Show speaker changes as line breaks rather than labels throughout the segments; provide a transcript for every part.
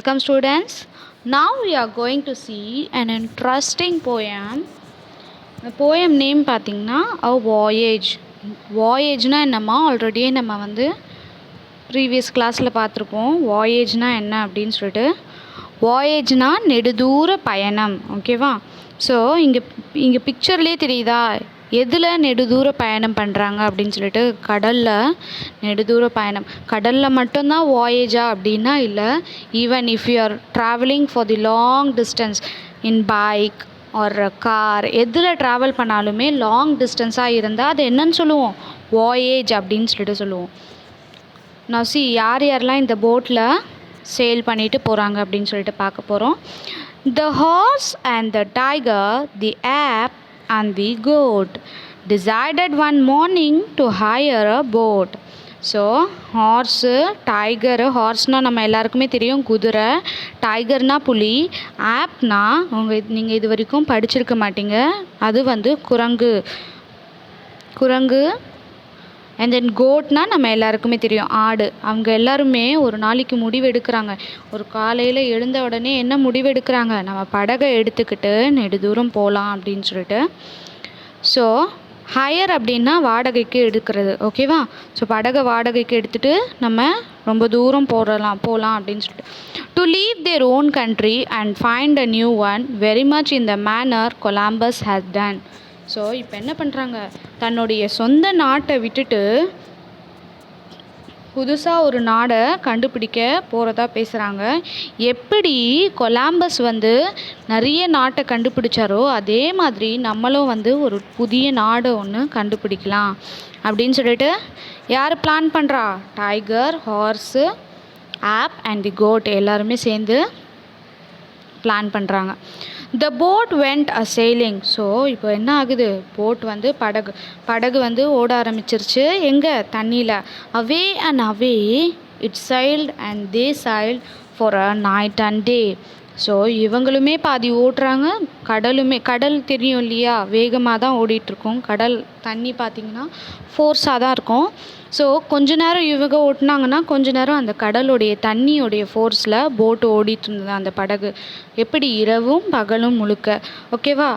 Welcome students. Now we are going to see an interesting poem. The poem name பார்த்தீங்கன்னா A Voyage. Voyageனா என்னம்மா already நம்ம வந்து previous கிளாஸில் பார்த்துருப்போம். வாயேஜ்னா என்ன அப்படின்னு சொல்லிட்டு. வாயேஜ்னா நெடுதூர பயணம். ஓகேவா? ஸோ இங்கே பிக்சர்லேயே தெரியுதா எதில் நெடுதூர பயணம் பண்ணுறாங்க அப்படின்னு சொல்லிட்டு. கடலில் நெடுதூர பயணம். கடலில் மட்டும்தான் வாயேஜா அப்படின்னா இல்லை. Even if you are travelling for the long distance in bike ஒரு கார் எதில் ட்ராவல் பண்ணாலுமே லாங் டிஸ்டன்ஸாக இருந்தால் அது என்னன்னு சொல்லுவோம், வாயேஜ் அப்படின்னு சொல்லிட்டு சொல்லுவோம். நான் யார் யாரெல்லாம் இந்த போட்டில் சேல் பண்ணிட்டு போகிறாங்க அப்படின்னு சொல்லிட்டு பார்க்க போகிறோம். The horse and the tiger, the ape and the goat decided one morning to hire a boat. So horse tiger, ஹார்ஸ்னால் நம்ம எல்லாருக்குமே தெரியும் குதிரை, டைகர்னால் புலி, ஆப்னா நீங்கள் இது வரைக்கும் படிச்சிருக்க மாட்டீங்க, அது வந்து குரங்கு. அண்ட் தென் கோட்னால் நம்ம எல்லாருக்குமே தெரியும் ஆடு. அவங்க எல்லாருமே ஒரு நாளைக்கு முடிவு எடுக்கிறாங்க. ஒரு காலையில் எழுந்த உடனே என்ன முடிவு எடுக்கிறாங்க, நம்ம படகை எடுத்துக்கிட்டு நெடுதூரம் போகலாம் அப்படின்னு சொல்லிட்டு. ஸோ ஹையர் அப்படின்னா வாடகைக்கு எடுக்கிறது. ஓகேவா? ஸோ படகை வாடகைக்கு எடுத்துகிட்டு நம்ம ரொம்ப தூரம் போகலாம் அப்படின்னு சொல்லிட்டு. To leave their own country and find a new one very much in the manor Columbus has done. So இப்போ என்ன பண்ணுறாங்க, தன்னுடைய சொந்த நாட்டை விட்டுட்டு புதுசாக ஒரு நாடை கண்டுபிடிக்க போகிறதா பேசுகிறாங்க. எப்படி கொலம்பஸ் வந்து நிறைய நாட்டை கண்டுபிடிச்சாரோ அதே மாதிரி நம்மளும் வந்து ஒரு புதிய நாடு ஒன்று கண்டுபிடிக்கலாம் அப்படின்னு சொல்லிட்டு யார் பிளான் பண்ணுறா, tiger, horse, ape and the goat எல்லாருமே சேர்ந்து பிளான் பண்ணுறாங்க. The boat went a sailing. So இப்போ என்ன ஆகுது, போட் வந்து படகு வந்து ஓட ஆரம்பிச்சிருச்சு. எங்கே, தண்ணியில். Away and away it sailed and they sailed for a night and day. So இவங்களுமே பாதி ஓட்டுறாங்க, கடல் தெரியும் இல்லையா, வேகமாக தான் ஓடிட்டுருக்கோம். கடல் தண்ணி பார்த்திங்கன்னா ஃபோர்ஸாக தான் இருக்கும். ஸோ கொஞ்ச நேரம் இவங்க ஓட்டினாங்கன்னா கொஞ்ச நேரம் அந்த கடலுடைய தண்ணியோடைய ஃபோர்ஸில் போட்டு ஓடிட்டு இருந்தது அந்த படகு. எப்படி, இரவும் பகலும் முழுக்க. ஓகேவா?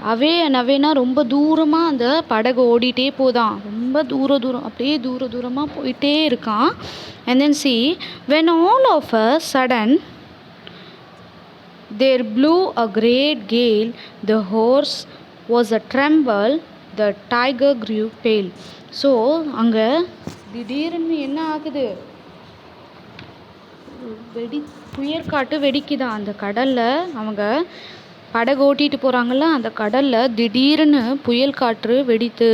அவேனா ரொம்ப தூரமாக அந்த படகு ஓடிட்டே போதான், ரொம்ப தூரம் அப்படியே தூரமாக போயிட்டே இருக்கான். And then see when all of a sudden there blew a great gale, the horse was a tremble, the tiger grew pale. So அங்கே திடீர்னு என்ன ஆகுது, புயற்காற்று வெடிக்குதான் அந்த கடலில். அவங்க படகு ஓட்டிகிட்டு போகிறாங்கல்ல அந்த கடலில் திடீர்னு புயல் காற்று வெடித்து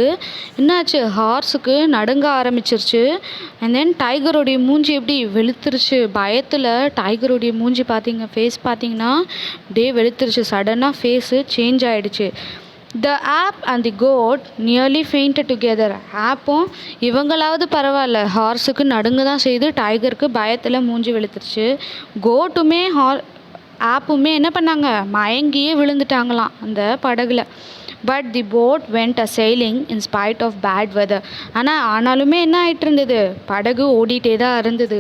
என்னாச்சு, ஹார்ஸுக்கு நடுங்க ஆரம்பிச்சிருச்சு. அண்ட் தென் டைகருடைய மூஞ்சி எப்படி வெளுத்துருச்சு பயத்தில். டைகருடைய மூஞ்சி ஃபேஸ் பார்த்தீங்கன்னா அப்படியே வெளுத்துருச்சு. சடனாக ஃபேஸு சேஞ்ச் ஆகிடுச்சு. The ape and the goat nearly fainted together. ஆப்பும் இவங்களாவது பரவாயில்ல, ஹார்ஸுக்கு நடுங்க தான் செய்து, டைகருக்கு பயத்தில் மூஞ்சி வெளுத்துருச்சு. கோட்டுமே ஆப்புமே என்ன பண்ணாங்க, மயங்கியே விழுந்துட்டாங்களாம் அந்த படகுல. But the boat went a sailing in spite of bad weather. ஆனாலுமே என்ன ஆகிட்டு இருந்தது, படகு ஓடிட்டே தான் இருந்தது.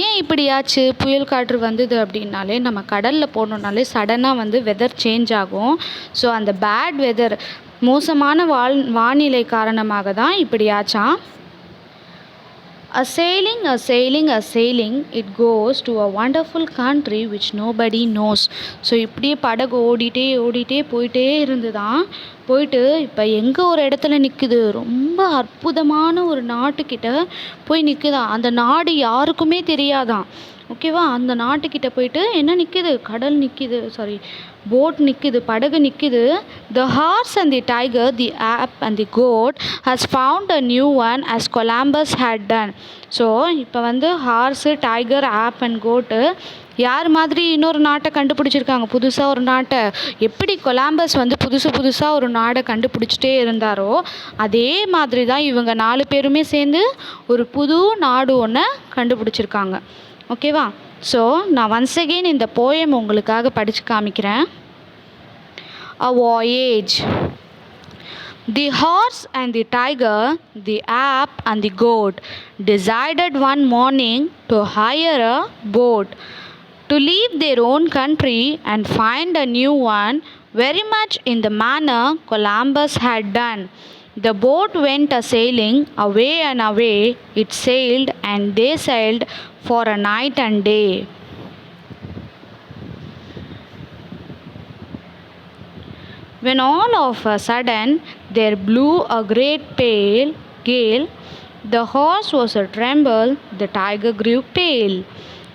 ஏன் இப்படியாச்சு, புயல் காற்று வந்தது அப்படின்னாலே நம்ம கடலில் போனோம்னாலே சடனாக வந்து வெதர் சேஞ்ச் ஆகும். ஸோ அந்த பேட் வெதர், மோசமான வானிலை காரணமாக தான் இப்படியாச்சான். A sailing, it goes to a wonderful country which nobody knows. So இப்படியே படகு ஓடிட்டே போயிட்டே இருந்துதான். போயிட்டு இப்போ எங்கே ஒரு இடத்துல நிற்குது, ரொம்ப அற்புதமான ஒரு நாட்டுக்கிட்ட போய் நிற்குதான். அந்த நாடு யாருக்குமே தெரியாதான். ஓகேவா? அந்த நாட்டுக்கிட்ட போயிட்டு என்ன நிற்கிது, கடல் நிற்கிது, போட் நிற்கிது, படகு நிற்கிது. The horse and the tiger, the ape and the goat has found a new one as Columbus had done. So இப்போ வந்து ஹார்ஸு, டைகர், ஆப் அண்ட் கோட்டு யார் மாதிரி இன்னொரு நாட்டை கண்டுபிடிச்சிருக்காங்க, புதுசாக ஒரு நாட்டை. எப்படி கொலம்பஸ் வந்து புதுசாக ஒரு நாடை கண்டுபிடிச்சிட்டே இருந்தாரோ அதே மாதிரி தான் இவங்க 4 பேருமே சேர்ந்து ஒரு புது நாடு ஒன்று கண்டுபிடிச்சிருக்காங்க. ஓகேவா? ஸோ நான் ஒன்ஸ் அகெயின் இந்த போயம் உங்களுக்காக படித்து காமிக்கிறேன். A voyage. The horse and the tiger, the ape and the goat decided one morning to hire a boat to leave their own country and find a new one, very much in the manner Columbus had done. The boat went a sailing away and away. It sailed and they sailed for a night and day. When all of a sudden there blew a great gale, the horse was a tremble, the tiger grew pale,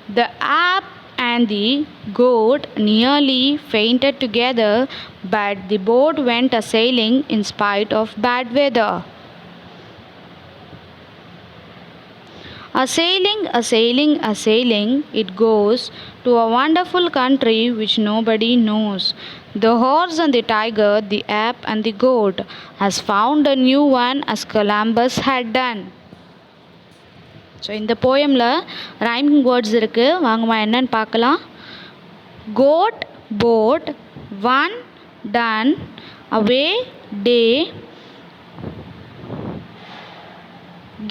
the ape and the goat nearly fainted together, but the boat went a sailing in spite of bad weather. A sailing, a sailing, a sailing, it goes to a wonderful country which nobody knows. The horse and the tiger, the ape and the goat, has found a new one as Columbus had done. So இந்த போயமில் rhyming words இருக்குது. வாங்கம்மா என்னன்னு பார்க்கலாம். Goat, boat, one, done, away, day,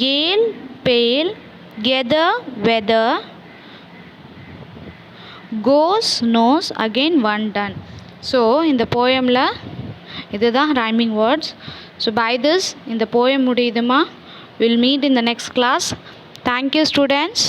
gale, pale, together, weather, goes, nose, again one, done. So இந்த போயமில் இதுதான் rhyming words. So by this இந்த போயம் முடியுதுமா. Will meet in the next class. Thank you, students.